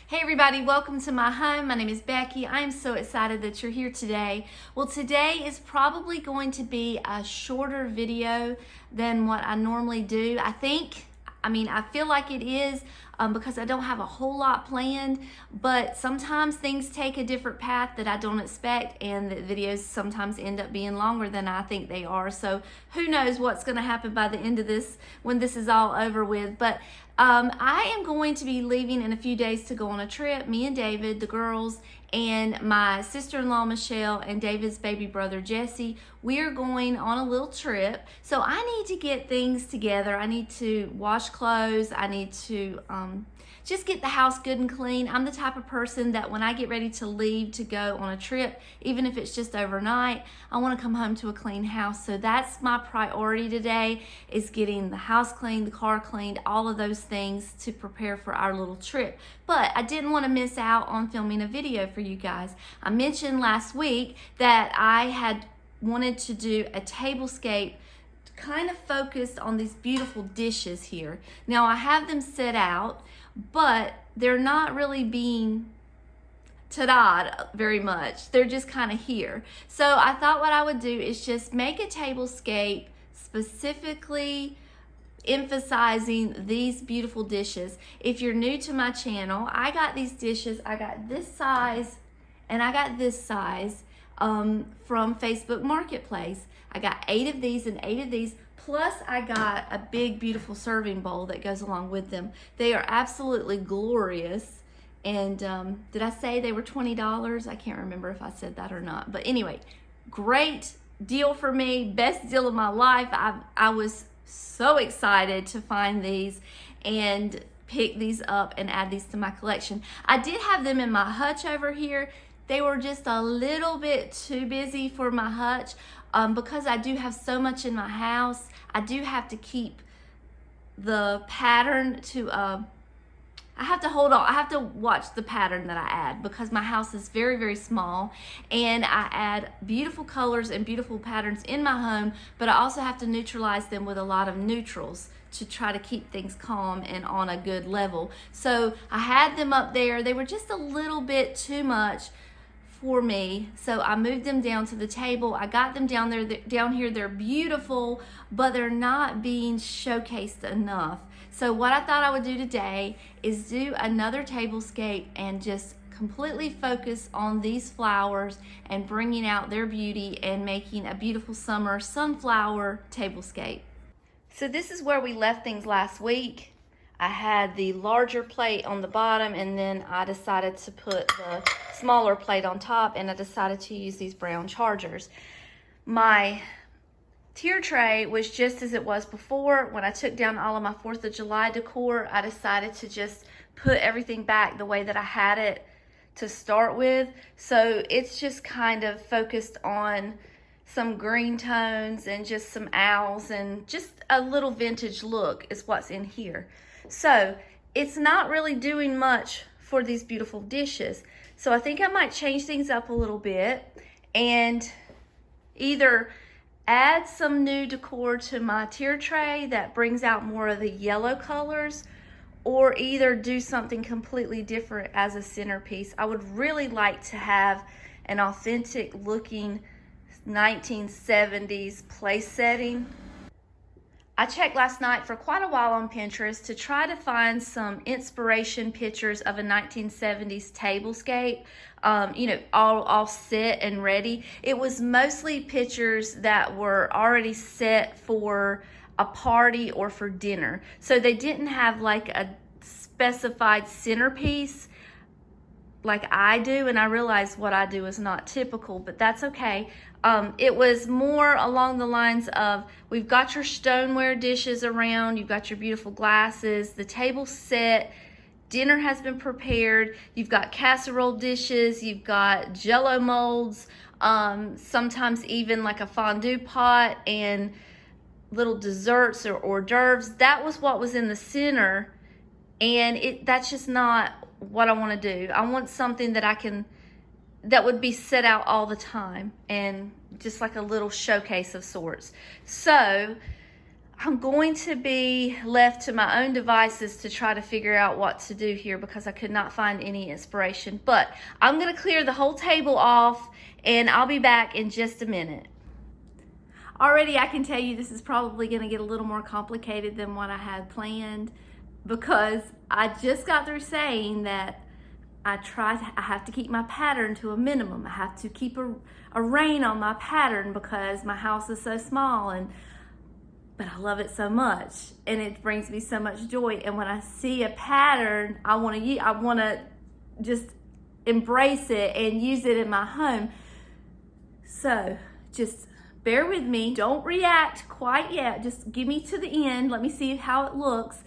Hey everybody, welcome to my home. My name is Becky. I am so excited that you're here today. Well, today is probably going to be a shorter video than what I normally do. I feel like it is because I don't have a whole lot planned, but sometimes things take a different path that I don't expect, and the videos sometimes end up being longer than I think they are. So who knows what's going to happen by the end of this when this is all over with. But I am going to be leaving in a few days to go on a trip. Me and David, the girls, and my sister-in-law Michelle and David's baby brother Jesse, we are going on a little trip. So I need to get things together. I need to wash clothes. I need to just get the house good and clean. I'm the type of person that when I get ready to leave to go on a trip, even if it's just overnight, I want to come home to a clean house. So that's my priority today, is getting the house cleaned, the car cleaned, all of those things to prepare for our little trip. But I didn't want to miss out on filming a video for you guys. I mentioned last week that I had wanted to do a tablescape kind of focused on these beautiful dishes here. Now I have them set out, but they're not really being ta-da very much. They're just kind of here. So I thought what I would do is just make a tablescape specifically emphasizing these beautiful dishes. If you're new to my channel, I got these dishes. I got this size and I got this size from Facebook Marketplace. I got 8 of these and 8 of these. Plus, I got a big, beautiful serving bowl that goes along with them. They are absolutely glorious. And did I say they were $20? I can't remember if I said that or not. But anyway, great deal for me. Best deal of my life. I was so excited to find these and pick these up and add these to my collection. I did have them in my hutch over here. They were just a little bit too busy for my hutch. Because I do have so much in my house, I do have to keep the pattern to, I have to watch the pattern that I add, because my house is very, very small, and I add beautiful colors and beautiful patterns in my home, but I also have to neutralize them with a lot of neutrals to try to keep things calm and on a good level. So I had them up there. They were just a little bit too much for me, so I moved them down to the table. I got them down here. They're beautiful, but they're not being showcased enough. So what I thought I would do today is do another tablescape and just completely focus on these flowers and bringing out their beauty and making a beautiful summer sunflower tablescape. So this is where we left things last week. I had the larger plate on the bottom, and then I decided to put the smaller plate on top, and I decided to use these brown chargers. My tier tray was just as it was before. When I took down all of my 4th of July decor, I decided to just put everything back the way that I had it to start with. So it's just kind of focused on some green tones and just some owls and just a little vintage look is what's in here. So it's not really doing much for these beautiful dishes. So I think I might change things up a little bit and either add some new decor to my tier tray that brings out more of the yellow colors, or either do something completely different as a centerpiece. I would really like to have an authentic looking 1970s place setting. I checked last night for quite a while on Pinterest to try to find some inspiration pictures of a 1970s tablescape, all set and ready. It was mostly pictures that were already set for a party or for dinner. So they didn't have like a specified centerpiece like I do, and I realize what I do is not typical, but that's okay. It was more along the lines of, we've got your stoneware dishes around, you've got your beautiful glasses, the table's set, dinner has been prepared, you've got casserole dishes, you've got jello molds, sometimes even like a fondue pot and little desserts or hors d'oeuvres. That was what was in the center, and that's just not what I want to do. I want something that would be set out all the time and just like a little showcase of sorts. So I'm going to be left to my own devices to try to figure out what to do here because I could not find any inspiration. But I'm going to clear the whole table off and I'll be back in just a minute. Already I can tell you this is probably going to get a little more complicated than what I had planned because I just got through saying that I have to keep my pattern to a minimum. I have to keep a rein on my pattern because my house is so small, but I love it so much and it brings me so much joy. And when I see a pattern, I want to just embrace it and use it in my home. So just bear with me. Don't react quite yet. Just give me to the end. Let me see how it looks.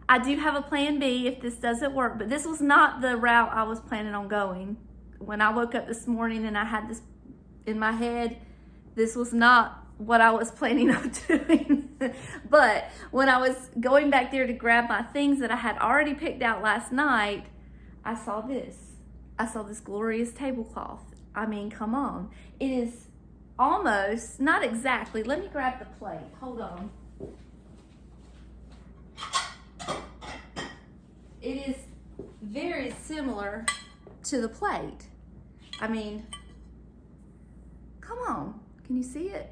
I do have a plan B if this doesn't work, but this was not the route I was planning on going. When I woke up this morning and I had this in my head, this was not what I was planning on doing. But when I was going back there to grab my things that I had already picked out last night, I saw this. I saw this glorious tablecloth. I mean, come on. It is almost, not exactly. Let me grab the plate. Hold on. It is very similar to the plate. I mean, come on. Can you see it?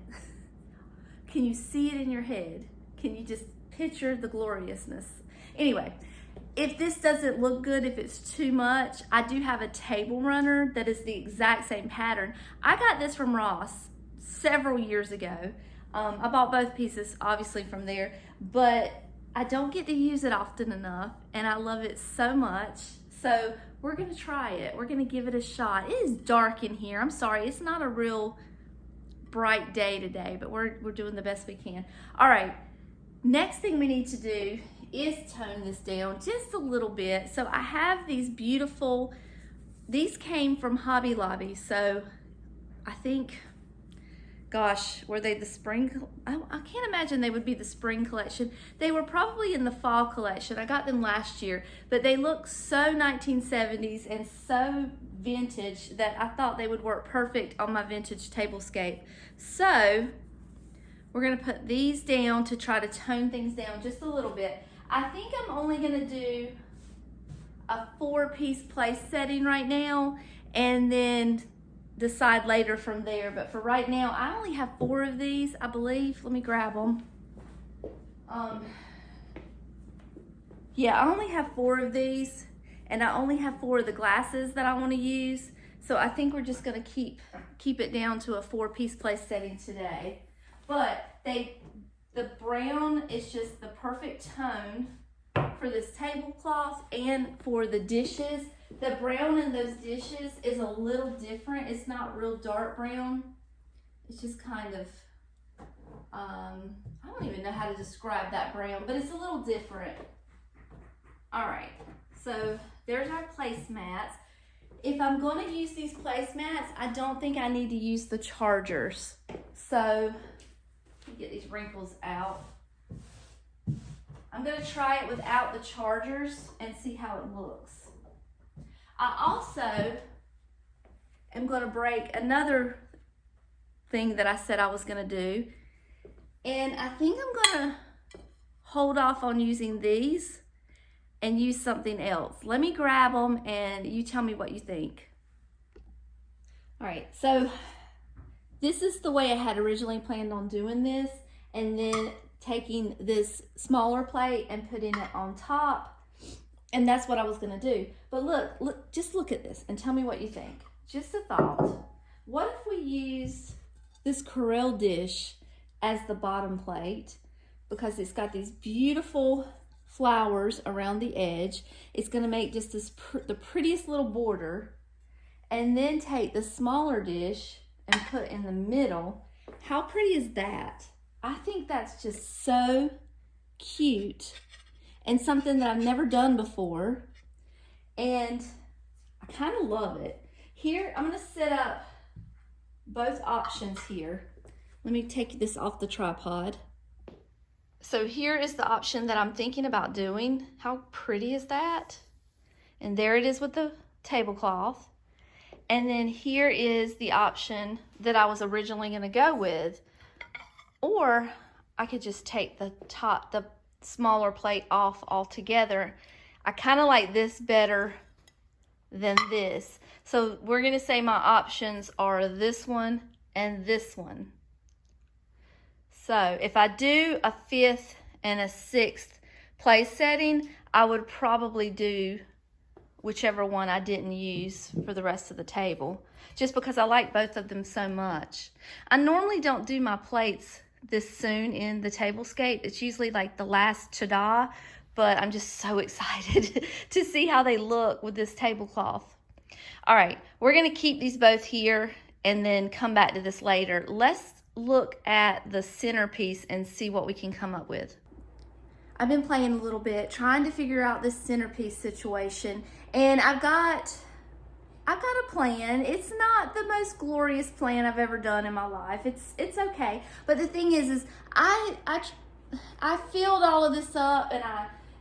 Can you see it in your head? Can you just picture the gloriousness? Anyway, if this doesn't look good, if it's too much, I do have a table runner that is the exact same pattern. I got this from Ross several years ago. I bought both pieces obviously from there, but I don't get to use it often enough and I love it so much. So we're gonna try it. We're gonna give it a shot. It is dark in here. I'm sorry, it's not a real bright day today, but we're doing the best we can. All right, next thing we need to do is tone this down just a little bit. So I have these beautiful, these came from Hobby Lobby. So I think, gosh, were they the spring? I can't imagine they would be the spring collection. They were probably in the fall collection. I got them last year, but they look so 1970s and so vintage that I thought they would work perfect on my vintage tablescape. So we're gonna put these down to try to tone things down just a little bit. I think I'm only gonna do a 4-piece place setting right now and then decide later from there. But for right now, I only have 4 of these, I believe. Let me grab them. Yeah, I only have 4 of these and I only have 4 of the glasses that I want to use. So I think we're just gonna keep it down to a 4-piece place setting today. But the brown is just the perfect tone for this tablecloth and for the dishes. The brown in those dishes is a little different. It's not real dark brown. It's just kind of, I don't even know how to describe that brown, but it's a little different. All right, so there's our placemats. If I'm going to use these placemats, I don't think I need to use the chargers. So let me get these wrinkles out. I'm going to try it without the chargers and see how it looks. I also am going to break another thing that I said I was going to do. And I think I'm going to hold off on using these and use something else. Let me grab them and you tell me what you think. All right, so this is the way I had originally planned on doing this, and then taking this smaller plate and putting it on top, and that's what I was gonna do. But look, just look at this and tell me what you think. Just a thought. What if we use this Corelle dish as the bottom plate, because it's got these beautiful flowers around the edge. It's gonna make just this the prettiest little border, and then take the smaller dish and put in the middle. How pretty is that? I think that's just so cute and something that I've never done before, and I kind of love it. Here, I'm gonna set up both options here. Let me take this off the tripod. So here is the option that I'm thinking about doing. How pretty is that? And there it is with the tablecloth. And then here is the option that I was originally gonna go with. Or I could just take the smaller plate off altogether. I kind of like this better than this. So we're gonna say my options are this one and this one. So if I do a 5th and a 6th place setting, I would probably do whichever one I didn't use for the rest of the table, just because I like both of them so much. I normally don't do my plates this soon in the Tablescape. It's usually like the last ta-da, but I'm just so excited to see how they look with this tablecloth. All right, we're gonna keep these both here and then come back to this later. Let's look at the centerpiece and see what we can come up with. I've been playing a little bit, trying to figure out this centerpiece situation, and I've got a plan. It's not the most glorious plan I've ever done in my life. It's okay, but the thing is I filled all of this up, and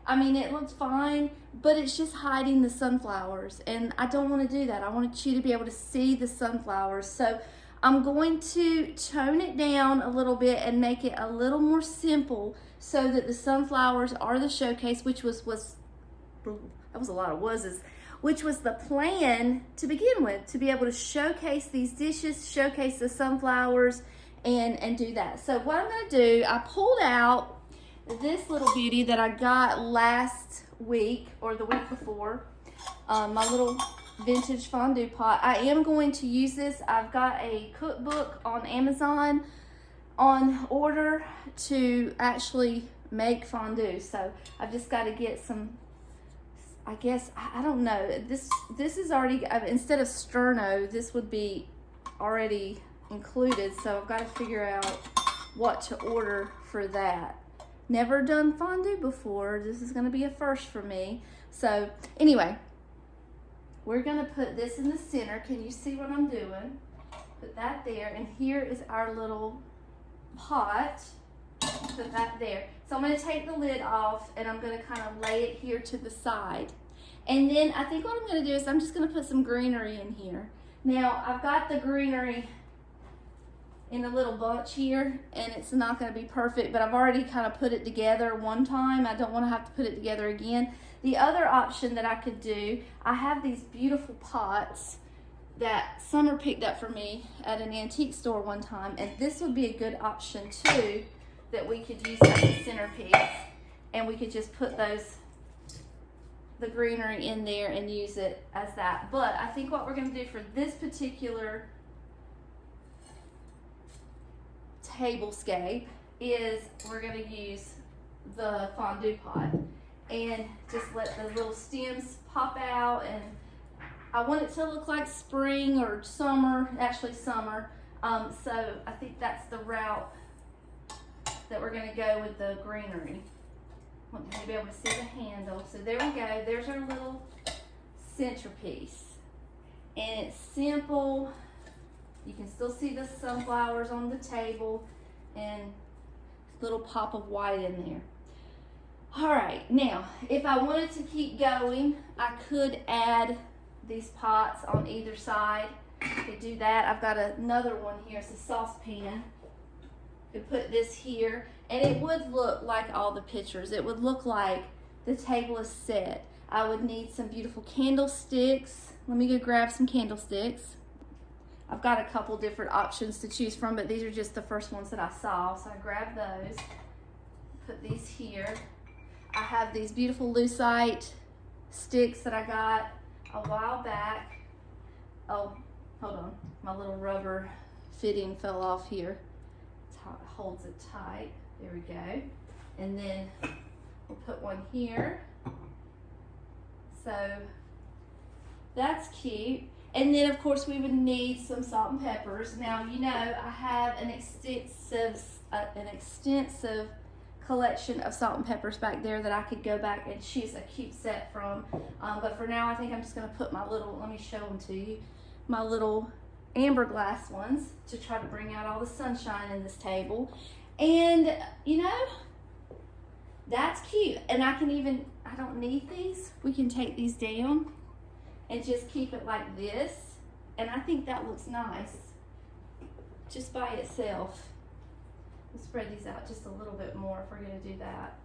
I mean it looks fine, but it's just hiding the sunflowers, and I don't want to do that. I want you to be able to see the sunflowers, so I'm going to tone it down a little bit and make it a little more simple so that the sunflowers are the showcase, which was that was a lot of was's, which was the plan to begin with, to be able to showcase these dishes, showcase the sunflowers, and do that. So what I'm gonna do, I pulled out this little beauty that I got last week or the week before, my little vintage fondue pot. I am going to use this. I've got a cookbook on Amazon on order to actually make fondue, so I've just got to get some, I guess, I don't know, this is already, instead of sterno, this would be already included, so I've got to figure out what to order for that. Never done fondue before. This is going to be a first for me. So anyway, we're going to put this in the center. Can you see what I'm doing? Put that there, and here is our little pot. Put that there. So I'm going to take the lid off, and I'm going to kind of lay it here to the side. And then I think what I'm going to do is I'm just going to put some greenery in here. Now, I've got the greenery in a little bunch here, and it's not going to be perfect, but I've already kind of put it together one time. I don't want to have to put it together again. The other option that I could do, I have these beautiful pots that Summer picked up for me at an antique store one time, and this would be a good option too, that we could use as a centerpiece, and we could just put the greenery in there and use it as that. But I think what we're going to do for this particular Tablescape is we're going to use the fondue pot and just let the little stems pop out, and I want it to look like spring or summer, actually summer. So I think that's the route that we're going to go with the greenery. I want you to be able to see the handle. So there we go. There's our little centerpiece, and it's simple. You can still see the sunflowers on the table and a little pop of white in there. All right, now, if I wanted to keep going, I could add these pots on either side. I could do that. I've got another one here. It's a saucepan. Could put this here, and it would look like all the pictures. It would look like the table is set. I would need some beautiful candlesticks. Let me go grab some candlesticks. I've got a couple different options to choose from, but these are just the first ones that I saw. So I grabbed those, put these here. I have these beautiful lucite sticks that I got a while back. Oh, hold on. My little rubber fitting fell off here. It holds it tight. There we go. And then we'll put one here. So that's cute. And then, of course, we would need some salt and peppers. Now, you know, I have an extensive collection of salt and peppers back there that I could go back and choose a cute set from. But for now, I think I'm just going to put my little, let me show them to you, my little amber glass ones to try to bring out all the sunshine in this table. And, you know, that's cute. And I can even, I don't need these. We can take these down and just keep it like this. And I think that looks nice just by itself. We'll spread these out just a little bit more if we're gonna do that.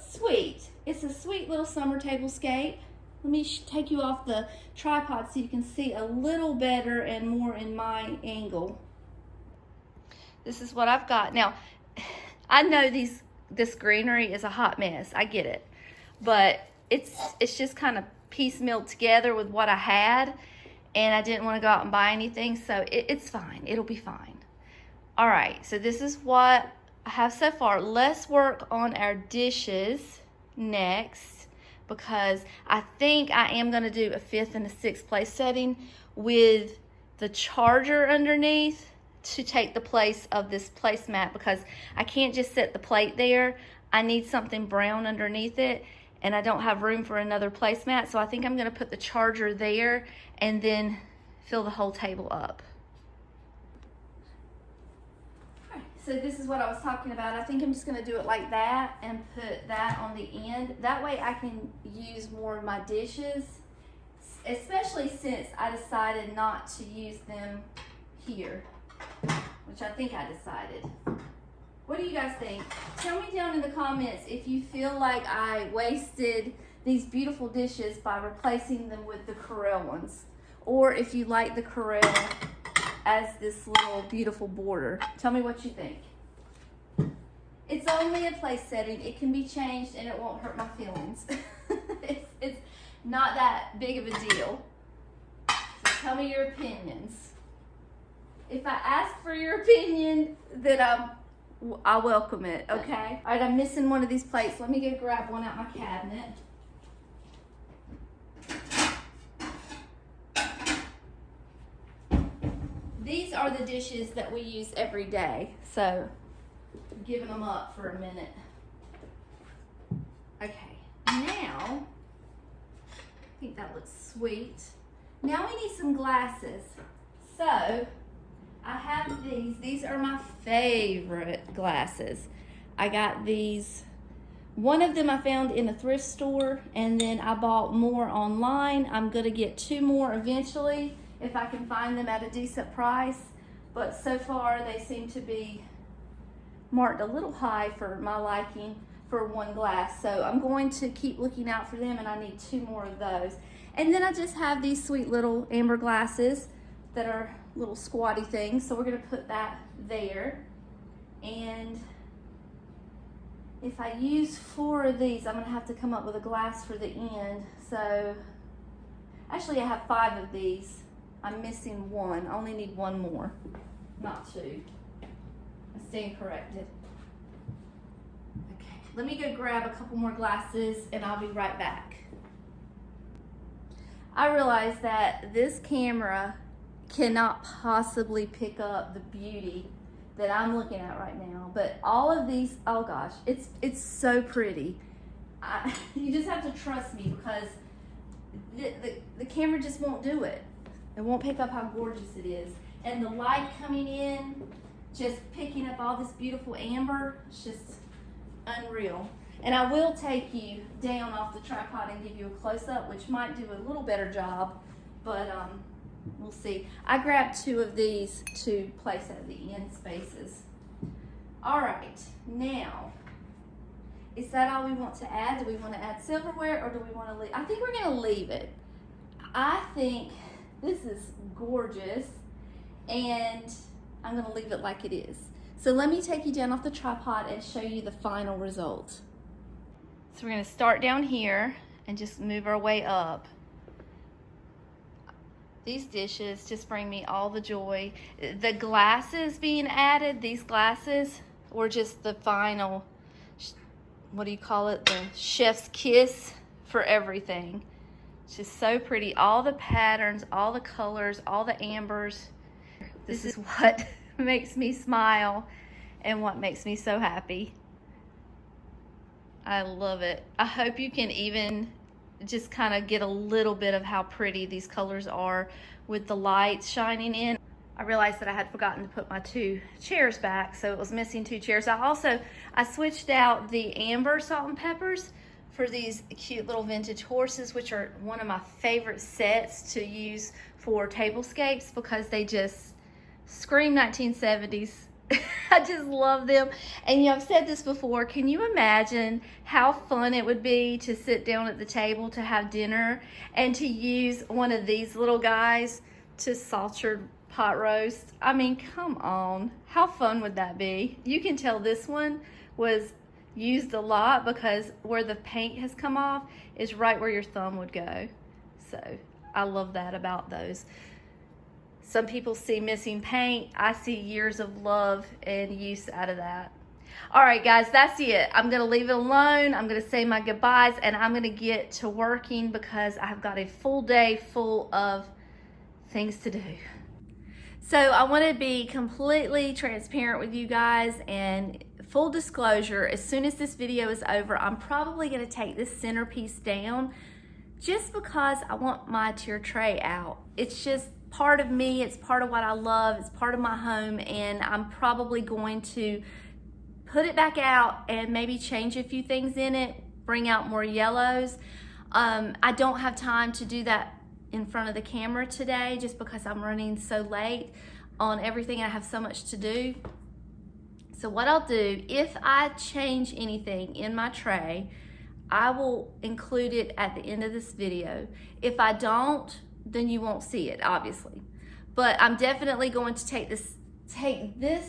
Sweet. It's a sweet little summer tablescape. Let me take you off the tripod so you can see a little better and more in my angle. This is what I've got. Now, I know this greenery is a hot mess. I get it. But it's just kind of piecemealed together with what I had, and I didn't want to go out and buy anything, so it's fine. It'll be fine. All right, so this is what I have so far. Let's work on our dishes next, because I think I am going to do a 5th and a 6th place setting with the charger underneath to take the place of this placemat, because I can't just set the plate there. I need something brown underneath it, and I don't have room for another placemat, so I think I'm going to put the charger there and then fill the whole table up. So this is what I was talking about. I think I'm just going to do it like that and put that on the end. That way I can use more of my dishes, especially since I decided not to use them here, which I think I decided. What do you guys think? Tell me down in the comments if you feel like I wasted these beautiful dishes by replacing them with the Corelle ones, or if you like the Corelle as this little beautiful border. Tell me what you think. It's only a place setting. It can be changed and it won't hurt my feelings. it's not that big of a deal. So tell me your opinions. If I ask for your opinion, then I welcome it, okay? All right, I'm missing one of these plates. Let me go grab one out my cabinet. These are the dishes that we use every day, so I'm giving them up for a minute. Okay, now, I think that looks sweet. Now we need some glasses. So, I have these. These are my favorite glasses. I got these. One of them I found in a thrift store, and then I bought more online. I'm gonna get 2 more eventually, if I can find them at a decent price, but so far they seem to be marked a little high for my liking for one glass. So I'm going to keep looking out for them, and I need 2 more of those. And then I just have these sweet little amber glasses that are little squatty things, so we're gonna put that there. And if I use 4 of these, I'm gonna have to come up with a glass for the end. So actually I have 5 of these. I'm missing 1. I only need 1 more, not 2. I stand corrected. Okay, let me go grab a couple more glasses and I'll be right back. I realize that this camera cannot possibly pick up the beauty that I'm looking at right now, but all of these, oh gosh, it's so pretty. You just have to trust me, because the camera just won't do it. It won't pick up how gorgeous it is. And the light coming in, just picking up all this beautiful amber, it's just unreal. And I will take you down off the tripod and give you a close-up, which might do a little better job, but we'll see. I grabbed 2 of these to place at the end spaces. All right, now, is that all we want to add? Do we want to add silverware, or do we want to leave? I think we're going to leave it. I think this is gorgeous, and I'm going to leave it like it is. So let me take you down off the tripod and show you the final result. So we're going to start down here and just move our way up. These dishes just bring me all the joy. The glasses being added, these glasses were just the final, what do you call it? The chef's kiss for everything. It's just so pretty. All the patterns, all the colors, all the ambers. This is what makes me smile and what makes me so happy. I love it. I hope you can even just kind of get a little bit of how pretty these colors are with the lights shining in. I realized that I had forgotten to put my 2 chairs back, so it was missing 2 chairs. I switched out the amber salt and peppers for these cute little vintage horses, which are one of my favorite sets to use for tablescapes, because they just scream 1970s. I just love them. And you know, I've said this before, can you imagine how fun it would be to sit down at the table to have dinner and to use one of these little guys to salt your pot roast? I mean, come on, how fun would that be? You can tell this one was used a lot because where the paint has come off is right where your thumb would go. So I love that about those. Some people see missing paint. I see years of love and use out of that. All right, guys, that's it. I'm going to leave it alone. I'm going to say my goodbyes, and I'm going to get to working because I've got a full day full of things to do. So I want to be completely transparent with you guys, and full disclosure, as soon as this video is over, I'm probably going to take this centerpiece down just because I want my tier tray out. It's just part of me, it's part of what I love, it's part of my home, and I'm probably going to put it back out and maybe change a few things in it, bring out more yellows. I don't have time to do that in front of the camera today just because I'm running so late on everything. I have so much to do. So what I'll do, if I change anything in my tray, I will include it at the end of this video. If I don't, then you won't see it, obviously. But I'm definitely going to take this,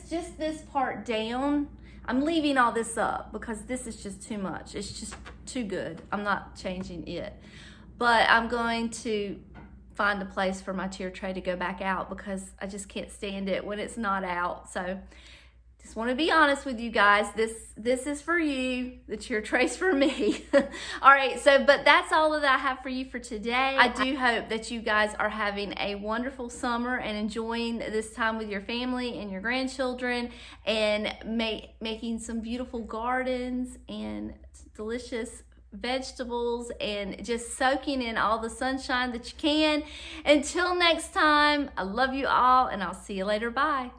just this part down. I'm leaving all this up because this is just too much. It's just too good. I'm not changing it. But I'm going to find a place for my tier tray to go back out because I just can't stand it when it's not out. So just want to be honest with you guys. This is for you. The tier tray's for me. All right, but that's all that I have for you for today. I do hope that you guys are having a wonderful summer and enjoying this time with your family and your grandchildren and making some beautiful gardens and delicious vegetables and just soaking in all the sunshine that you can. Until next time, I love you all and I'll see you later. Bye.